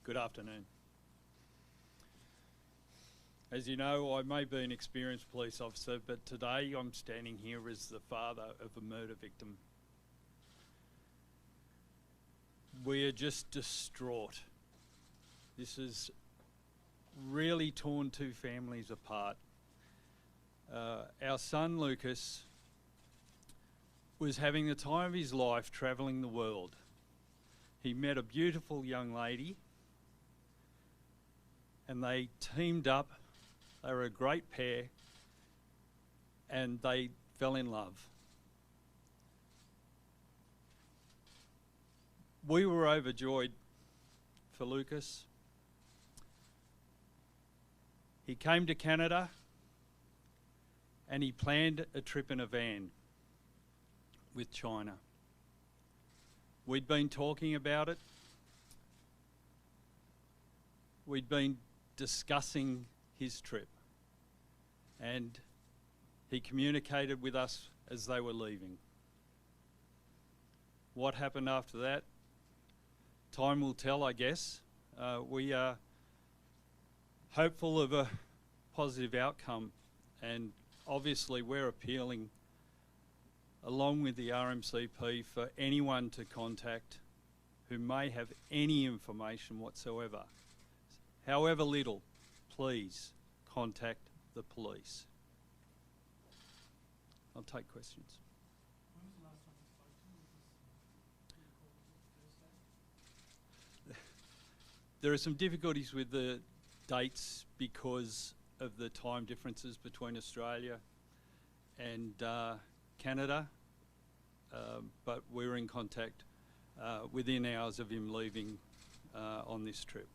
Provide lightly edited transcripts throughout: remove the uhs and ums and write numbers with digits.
Good afternoon. As you know, I may be an experienced police officer, but today I'm standing here as the father of a murder victim. We are just distraught. This has really torn two families apart. Our son Lucas was having the time of his life travelling the world. He met a beautiful young lady and they teamed up. They were a great pair and they fell in love. We were overjoyed for Lucas. He came to Canada and he planned a trip in a van with China. We'd been talking about it. We'd been discussing his trip and he communicated with us as they were leaving. What happened after that? Time will tell, I guess. We are hopeful of a positive outcome, and obviously we're appealing along with the RMCP for anyone to contact who may have any information whatsoever. However little, please contact the police. I'll take questions. When was the last time you spoke to him? Was this Thursday? There are some difficulties with the dates because of the time differences between Australia and Canada, but we're in contact within hours of him leaving on this trip.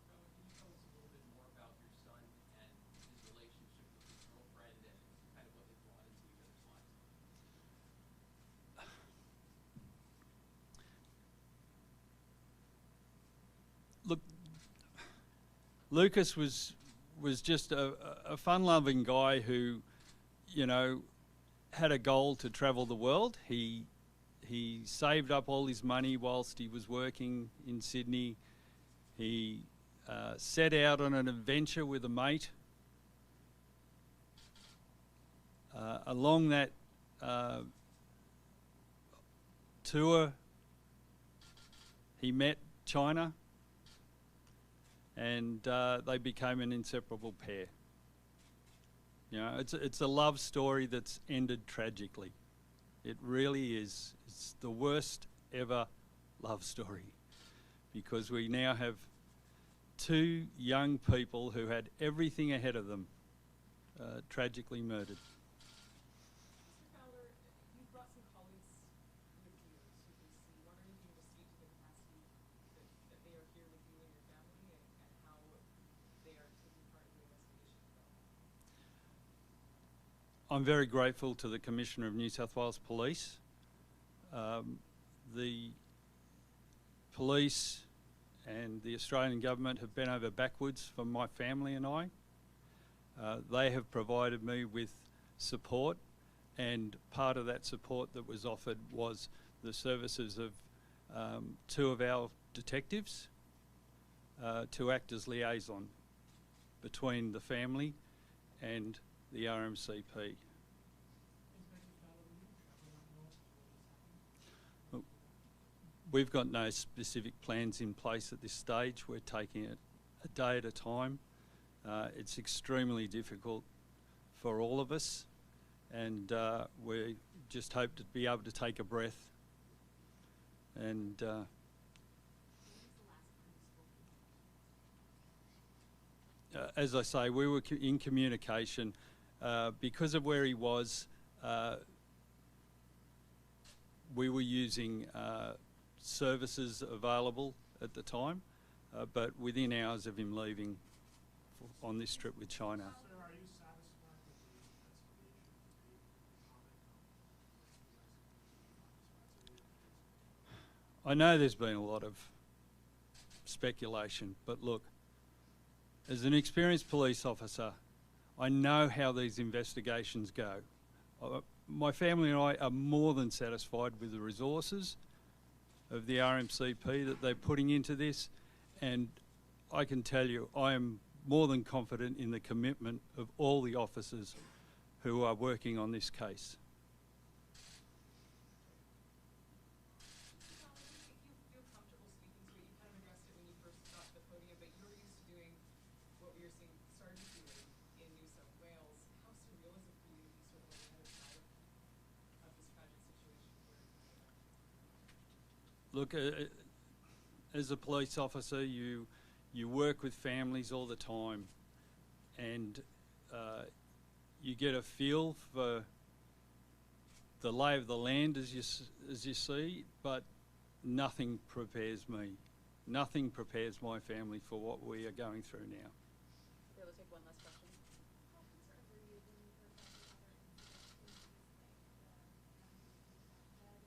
Can you tell us a little bit more about your son and his relationship with his girlfriend and kind of what they brought into each other's lives? Look, Lucas was just a fun-loving guy who, you know, had a goal to travel the world. He saved up all his money whilst he was working in Sydney. He set out on an adventure with a mate. Along that tour, he met China, and they became an inseparable pair. You know, it's a love story that's ended tragically. It really is. It's the worst ever love story, because we now have two young people who had everything ahead of them tragically murdered. Mr. Fowler, you brought some colleagues with you to BC. What are you doing to speak to the capacity that they are here with you and your family, and how they are taking part in the investigation as well? I'm very grateful to the Commissioner of New South Wales Police. The police and the Australian government have bent over backwards for my family and I. They have provided me with support, and part of that support that was offered was the services of two of our detectives to act as liaison between the family and the RMCP. We've got no specific plans in place at this stage. We're taking it a day at a time. It's extremely difficult for all of us, and we just hope to be able to take a breath. And as I say, we were in communication because of where he was. We were using services available at the time, but within hours of him leaving on this trip with China. Sir, are you satisfied with the investigation? I know there's been a lot of speculation, but look, as an experienced police officer, I know how these investigations go. My family and I are more than satisfied with the resources of the RMCP that they're putting into this, And I can tell you, I am more than confident in the commitment of all the officers who are working on this case. Mr. Fowler, if you feel comfortable speaking to it, you kind of addressed it when you first got to the podium, but you're used to doing what we were seeing sergeants doing in New South Wales. How surreal is it for you to be sort of on the other side of this tragic situation where Look, as a police officer, you work with families all the time, and you get a feel for the lay of the land as you see, but nothing prepares me. Nothing prepares my family for what we are going through now. we'll be able to take one last question? How concerned were you when you heard about the other incident in East Bay,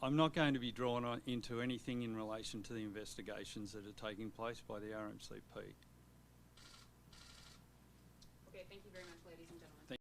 I'm not going to be drawn into anything in relation to the investigations that are taking place by the RMCP. Okay, thank you very much, ladies and gentlemen.